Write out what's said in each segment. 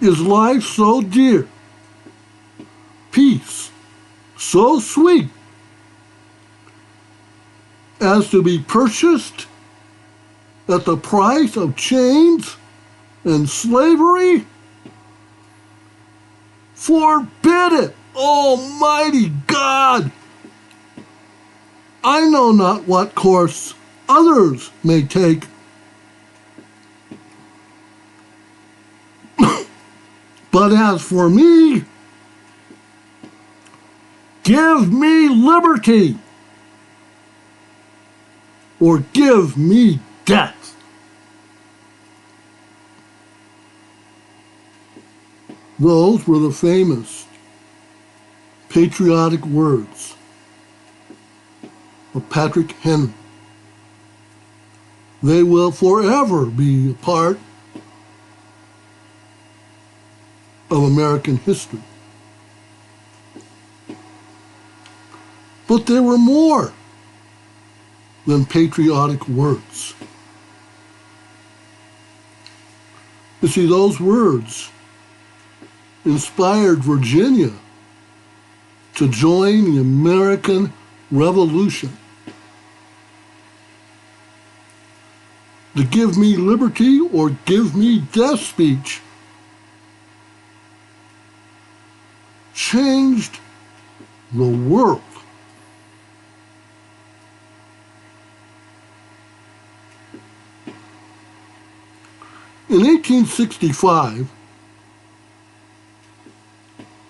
Is life so dear? Peace so sweet as to be purchased at the price of chains and slavery? Forbid it, Almighty God! I know not what course others may take, but as for me, give me liberty or give me death. Those were the famous patriotic words of Patrick Henry. They will forever be a part of American history. But there were more than patriotic words. You see, those words inspired Virginia to join the American Revolution. The give me liberty or give me death speech changed the world. In 1865,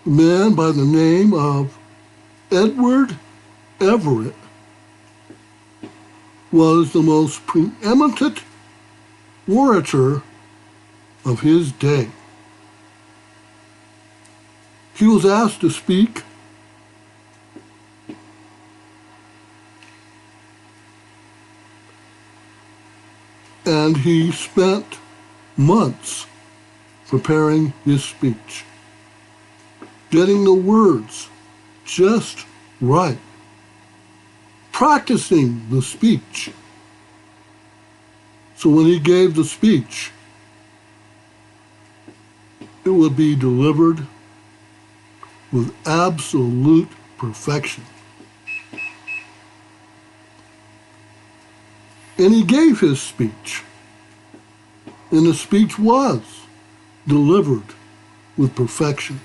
a man by the name of Edward Everett was the most preeminent orator of his day. He was asked to speak and he spent months preparing his speech, getting the words just right, practicing the speech. So when he gave the speech, it would be delivered with absolute perfection. And he gave his speech, and the speech was delivered with perfection.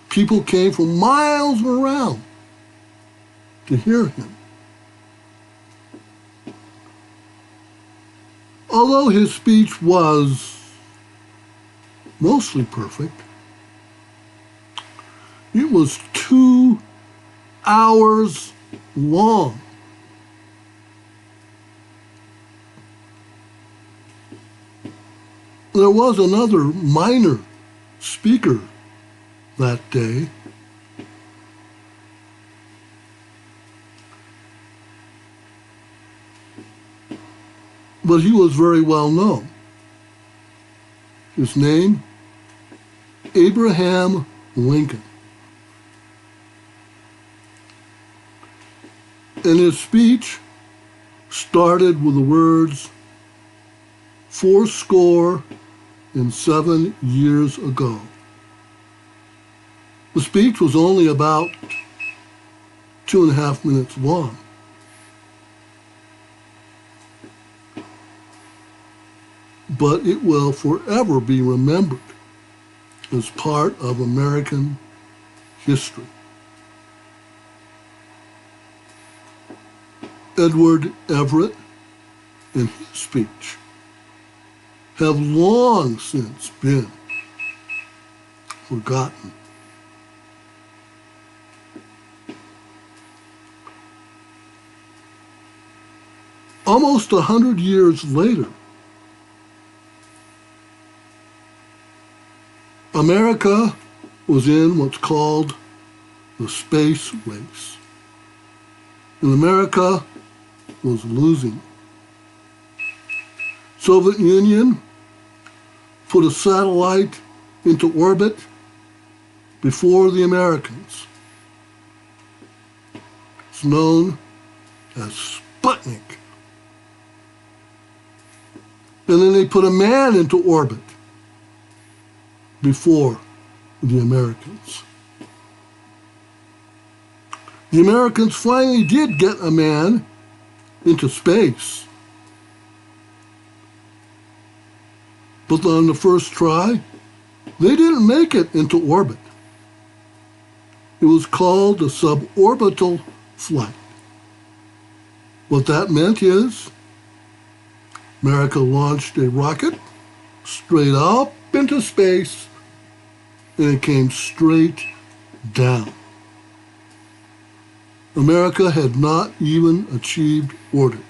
People came from miles around to hear him. Although his speech was mostly perfect, it was 2 hours long. There was another minor speaker that day, but he was very well known. His name, Abraham Lincoln. And his speech started with the words, 87 years ago. The speech was only about 2.5 minutes long. But it will forever be remembered as part of American history. Edward Everett and his speech have long since been forgotten. Almost 100 years later, America was in what's called the space race. And America was losing. Soviet Union put a satellite into orbit before the Americans. It's known as Sputnik. And then they put a man into orbit before the Americans. The Americans finally did get a man into space. But on the first try, they didn't make it into orbit. It was called a suborbital flight. What that meant is America launched a rocket straight up into space, and it came straight down. America had not even achieved orbit.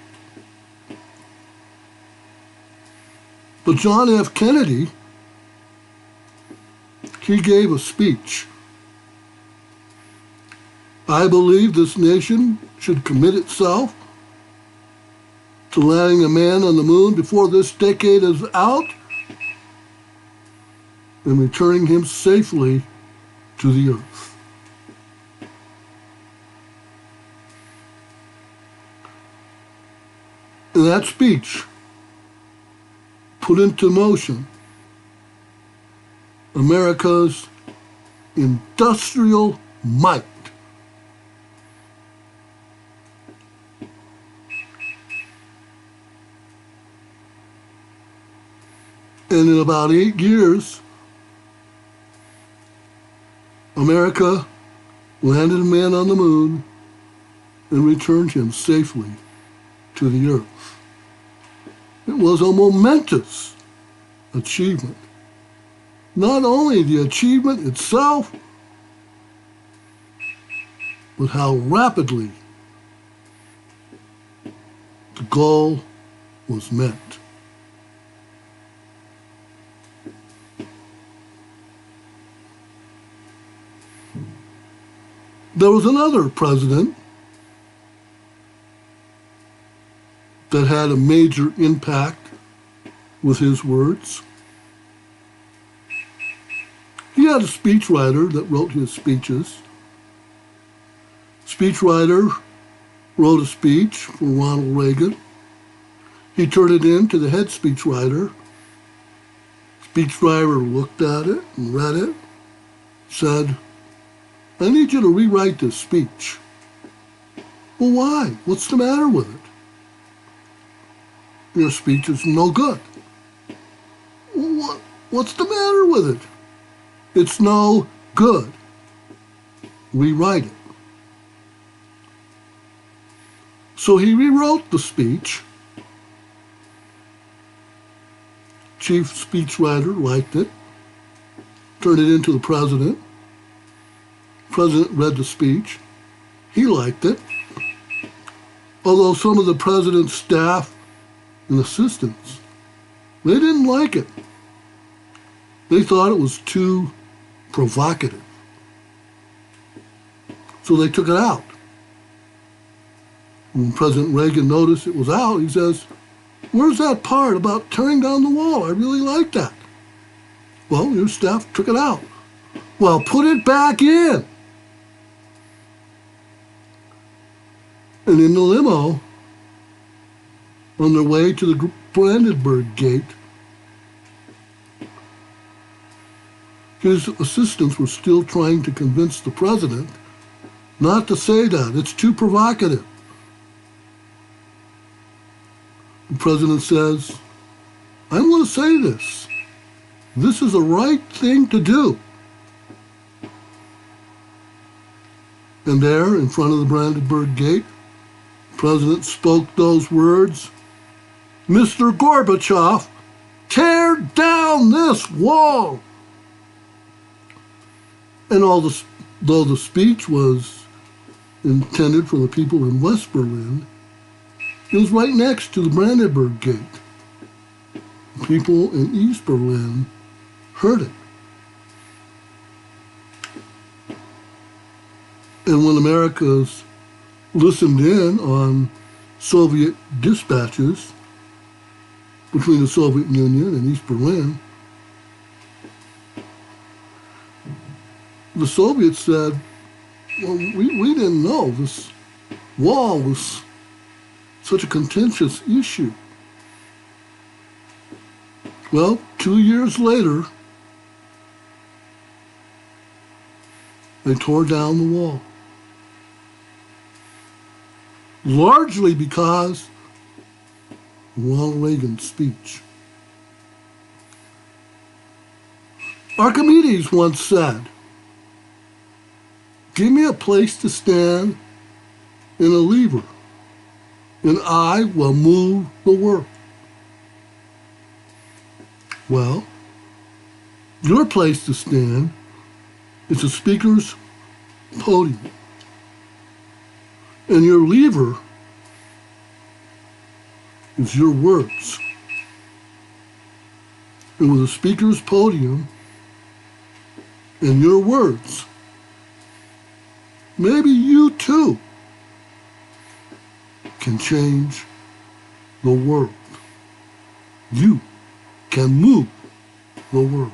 But John F. Kennedy, he gave a speech. I believe this nation should commit itself to landing a man on the moon before this decade is out and returning him safely to the earth. In that speech, put into motion America's industrial might. And in about 8 years, America landed a man on the moon and returned him safely to the earth. It was a momentous achievement. Not only the achievement itself, but how rapidly the goal was met. There was another president that had a major impact with his words. He had a speechwriter that wrote his speeches. Speechwriter wrote a speech for Ronald Reagan. He turned it in to the head speechwriter. Speechwriter looked at it and read it, said, I need you to rewrite this speech. Well, why? What's the matter with it? Your speech is no good. Well, what's the matter with it? It's no good. Rewrite it. So he rewrote the speech. Chief speechwriter liked it, turned it into the president. President read the speech. He liked it. Although some of the president's staff and assistants, they didn't like it. They thought it was too provocative. So they took it out. When President Reagan noticed it was out, he says, where's that part about tearing down the wall? I really like that. Well, your staff took it out. Well, put it back in. And in the limo, on their way to the Brandenburg Gate, his assistants were still trying to convince the president not to say that. It's too provocative. The president says, I'm going to say this. This is the right thing to do. And there, in front of the Brandenburg Gate, the president spoke those words, Mr. Gorbachev, tear down this wall. And though the speech was intended for the people in West Berlin, it was right next to the Brandenburg Gate. The people in East Berlin heard it. And when Americans listened in on Soviet dispatches between the Soviet Union and East Berlin, the Soviets said, well, we didn't know this wall was such a contentious issue. Well, 2 years later, They tore down the wall. Largely because of Ronald Reagan's speech. Archimedes once said, "Give me a place to stand and a lever, and I will move the world." Well, your place to stand is a speaker's podium. And your lever is your words. And with a speaker's podium and your words, maybe you too can change the world. You can move the world.